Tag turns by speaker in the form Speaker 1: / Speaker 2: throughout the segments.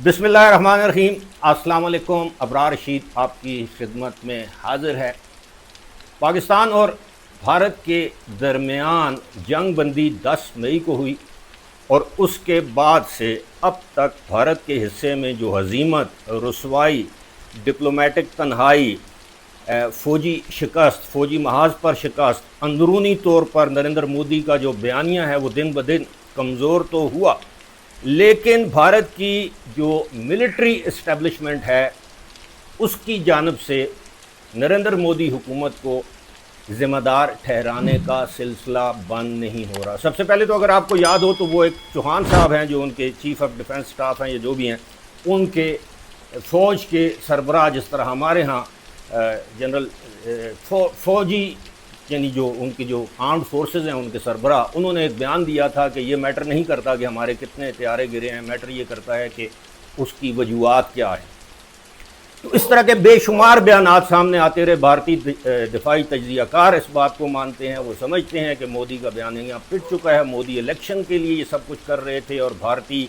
Speaker 1: بسم اللہ الرحمن الرحیم۔ السلام علیکم۔ ابرار رشید آپ کی خدمت میں حاضر ہے۔ پاکستان اور بھارت کے درمیان جنگ بندی 10 مئی کو ہوئی اور اس کے بعد سے اب تک بھارت کے حصے میں جو ہزیمت، رسوائی، ڈپلومیٹک تنہائی، فوجی شکست، فوجی محاذ پر شکست، اندرونی طور پر نریندر مودی کا جو بیانیہ ہے وہ دن بدن کمزور تو ہوا، لیکن بھارت کی جو ملٹری اسٹیبلشمنٹ ہے اس کی جانب سے نریندر مودی حکومت کو ذمہ دار ٹھہرانے کا سلسلہ بند نہیں ہو رہا۔ سب سے پہلے تو اگر آپ کو یاد ہو تو وہ ایک چوہان صاحب ہیں جو ان کے چیف آف ڈیفنس سٹاف ہیں یا جو بھی ہیں، ان کے فوج کے سربراہ، جس طرح ہمارے ہاں جنرل فوجی یعنی جو ان کی جو آرمڈ فورسز ہیں ان کے سربراہ، انہوں نے ایک بیان دیا تھا کہ یہ میٹر نہیں کرتا کہ ہمارے کتنے طیارے گرے ہیں، میٹر یہ کرتا ہے کہ اس کی وجوہات کیا ہیں۔ تو اس طرح کے بے شمار بیانات سامنے آتے رہے۔ بھارتی دفاعی تجزیہ کار اس بات کو مانتے ہیں، وہ سمجھتے ہیں کہ مودی کا بیان یہاں پٹ چکا ہے، مودی الیکشن کے لیے یہ سب کچھ کر رہے تھے اور بھارتی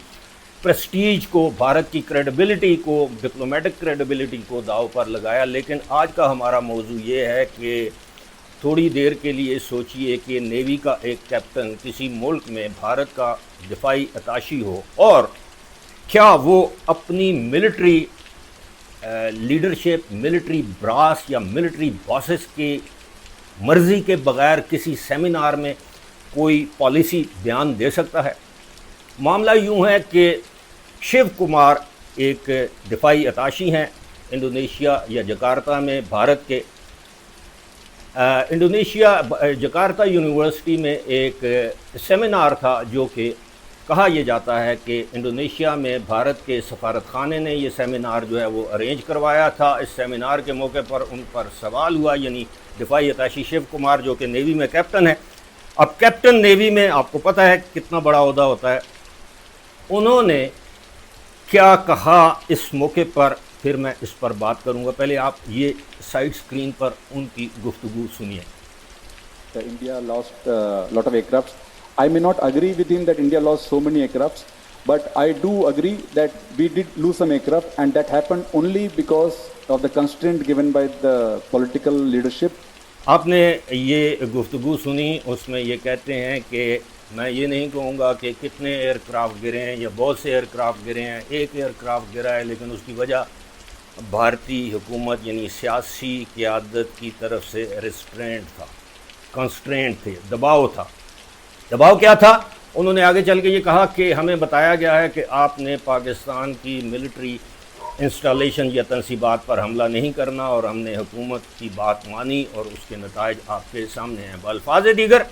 Speaker 1: پریسٹیج کو، بھارت کی کریڈیبلٹی کو، ڈپلومیٹک کریڈیبلٹی کو داؤ پر لگایا۔ لیکن آج کا ہمارا موضوع یہ ہے کہ تھوڑی دیر کے لیے سوچئے کہ نیوی کا ایک کیپٹن کسی ملک میں بھارت کا دفاعی اتاشی ہو، اور کیا وہ اپنی ملٹری لیڈرشپ، ملٹری براس یا ملٹری باسز کی مرضی کے بغیر کسی سیمینار میں کوئی پالیسی بیان دے سکتا ہے؟ معاملہ یوں ہے کہ شیو کمار ایک دفاعی اتاشی ہیں انڈونیشیا یا جکارتہ میں بھارت کے۔ انڈونیشیا جکارتہ یونیورسٹی میں ایک سیمینار تھا جو کہ کہا یہ جاتا ہے کہ انڈونیشیا میں بھارت کے سفارت خانے نے یہ سیمینار جو ہے وہ ارینج کروایا تھا۔ اس سیمینار کے موقع پر ان پر سوال ہوا، یعنی دفاعی اتاشی شیو کمار جو کہ نیوی میں کیپٹن ہے۔ اب کیپٹن نیوی میں آپ کو پتہ ہے کتنا بڑا عہدہ ہوتا ہے۔ انہوں نے کیا کہا اس موقع پر، پھر میں اس پر بات کروں گا۔ پہلے آپ یہ سائیڈ سکرین پر ان کی گفتگو سنیے۔
Speaker 2: India lost a lot of aircrafts. I may not agree with him that India lost so many aircrafts, but I do agree that we did lose some aircraft, and that happened only because of the constraint given by the political leadership.
Speaker 1: آپ نے یہ گفتگو سنی، اس میں یہ کہتے ہیں کہ میں یہ نہیں کہوں گا کہ کتنے ایئر کرافٹ گرے ہیں یا بہت سے ایئر کرافٹ گرے ہیں، ایک ایئر کرافٹ گرا ہے، لیکن اس کی وجہ بھارتی حکومت یعنی سیاسی قیادت کی طرف سے ریسٹرینٹ تھا، کنسٹرینٹ تھے، دباؤ تھا۔ دباؤ کیا تھا؟ انہوں نے آگے چل کے یہ کہا کہ ہمیں بتایا گیا ہے کہ آپ نے پاکستان کی ملٹری انسٹالیشن یا تنصیبات پر حملہ نہیں کرنا، اور ہم نے حکومت کی بات مانی اور اس کے نتائج آپ کے سامنے ہیں۔ بالفاظ دیگر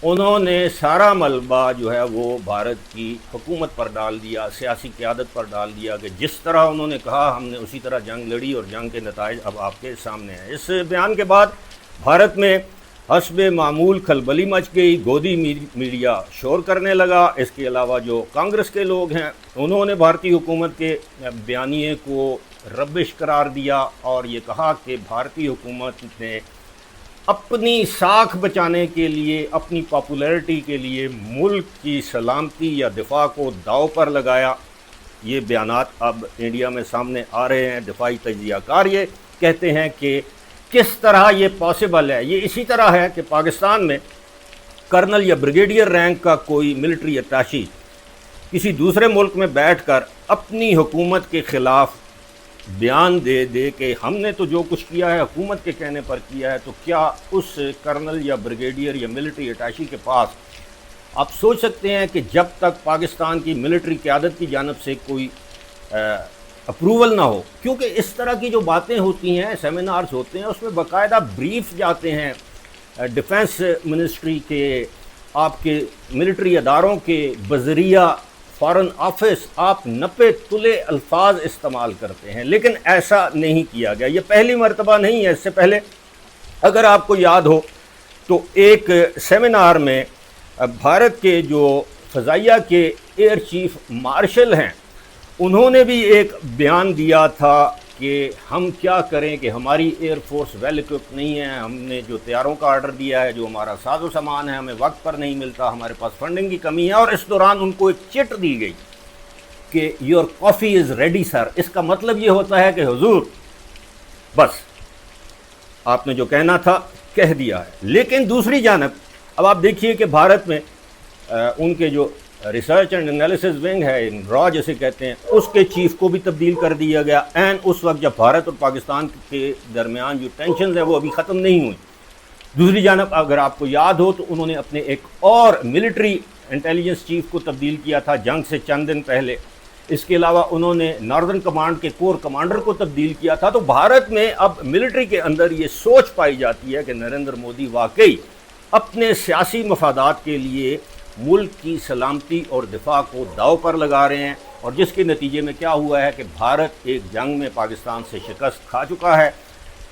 Speaker 1: انہوں نے سارا ملبہ جو ہے وہ بھارت کی حکومت پر ڈال دیا، سیاسی قیادت پر ڈال دیا کہ جس طرح انہوں نے کہا ہم نے اسی طرح جنگ لڑی اور جنگ کے نتائج اب آپ کے سامنے ہیں۔ اس بیان کے بعد بھارت میں حسب معمول کھلبلی مچ گئی، گودی میڈیا شور کرنے لگا۔ اس کے علاوہ جو کانگریس کے لوگ ہیں انہوں نے بھارتی حکومت کے بیانیے کو ربش قرار دیا اور یہ کہا کہ بھارتی حکومت نے اپنی ساکھ بچانے کے لیے، اپنی پاپولیرٹی کے لیے ملک کی سلامتی یا دفاع کو داؤ پر لگایا۔ یہ بیانات اب انڈیا میں سامنے آ رہے ہیں۔ دفاعی تجزیہ کار یہ کہتے ہیں کہ کس طرح یہ پاسبل ہے۔ یہ اسی طرح ہے کہ پاکستان میں کرنل یا بریگیڈیئر رینک کا کوئی ملٹری اتاشی کسی دوسرے ملک میں بیٹھ کر اپنی حکومت کے خلاف بیان دے دے کہ ہم نے تو جو کچھ کیا ہے حکومت کے کہنے پر کیا ہے، تو کیا اس کرنل یا بریگیڈیئر یا ملٹری اٹیشی کے پاس، آپ سوچ سکتے ہیں کہ جب تک پاکستان کی ملٹری قیادت کی جانب سے کوئی اپروول نہ ہو، کیونکہ اس طرح کی جو باتیں ہوتی ہیں، سیمینارز ہوتے ہیں، اس میں باقاعدہ بریف جاتے ہیں ڈیفنس منسٹری کے، آپ کے ملٹری اداروں کے بذریعہ فارن آفس، آپ نپے تلے الفاظ استعمال کرتے ہیں، لیکن ایسا نہیں کیا گیا۔ یہ پہلی مرتبہ نہیں ہے۔ اس سے پہلے اگر آپ کو یاد ہو تو ایک سیمینار میں بھارت کے جو فضائیہ کے ایئر چیف مارشل ہیں انہوں نے بھی ایک بیان دیا تھا کہ ہم کیا کریں کہ ہماری ایئر فورس ویل اکوپڈ نہیں ہے، ہم نے جو طیاروں کا آرڈر دیا ہے، جو ہمارا ساز و سامان ہے، ہمیں وقت پر نہیں ملتا، ہمارے پاس فنڈنگ کی کمی ہے، اور اس دوران ان کو ایک چٹ دی گئی کہ یور کافی از ریڈی سر، اس کا مطلب یہ ہوتا ہے کہ حضور بس آپ نے جو کہنا تھا کہہ دیا ہے۔ لیکن دوسری جانب اب آپ دیکھیے کہ بھارت میں ان کے جو ریسرچ اینڈ انالیسس ونگ ہے، را جسے کہتے ہیں، اس کے چیف کو بھی تبدیل کر دیا گیا، این اس وقت جب بھارت اور پاکستان کے درمیان جو ٹینشنز ہیں وہ ابھی ختم نہیں ہوئی۔ دوسری جانب اگر آپ کو یاد ہو تو انہوں نے اپنے ایک اور ملٹری انٹیلیجنس چیف کو تبدیل کیا تھا جنگ سے چند دن پہلے۔ اس کے علاوہ انہوں نے ناردرن کمانڈ کے کور کمانڈر کو تبدیل کیا تھا۔ تو بھارت میں اب ملٹری کے اندر یہ سوچ پائی جاتی ہے کہ نریندر مودی واقعی اپنے سیاسی مفادات کے لیے ملک کی سلامتی اور دفاع کو داؤ پر لگا رہے ہیں، اور جس کے نتیجے میں کیا ہوا ہے کہ بھارت ایک جنگ میں پاکستان سے شکست کھا چکا ہے۔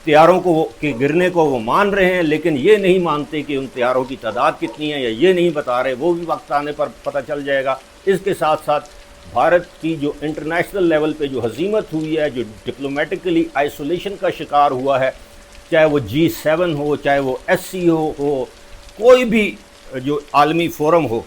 Speaker 1: طیاروں کے گرنے کو وہ مان رہے ہیں، لیکن یہ نہیں مانتے کہ ان طیاروں کی تعداد کتنی ہے، یا یہ نہیں بتا رہے، وہ بھی وقت آنے پر پتہ چل جائے گا۔ اس کے ساتھ ساتھ بھارت کی جو انٹرنیشنل لیول پہ جو ہزیمت ہوئی ہے، جو ڈپلومیٹکلی آئسولیشن کا شکار ہوا ہے، چاہے وہ G7 ہو، چاہے وہ SCO ہو، کوئی بھی جو عالمی فورم ہو،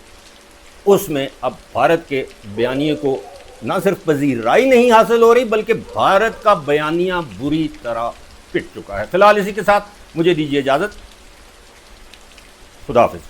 Speaker 1: اس میں اب بھارت کے بیانیے کو نہ صرف پذیرائی نہیں حاصل ہو رہی بلکہ بھارت کا بیانیہ بری طرح پٹ چکا ہے۔ فی الحال اسی کے ساتھ مجھے دیجیے اجازت، خدا حافظ۔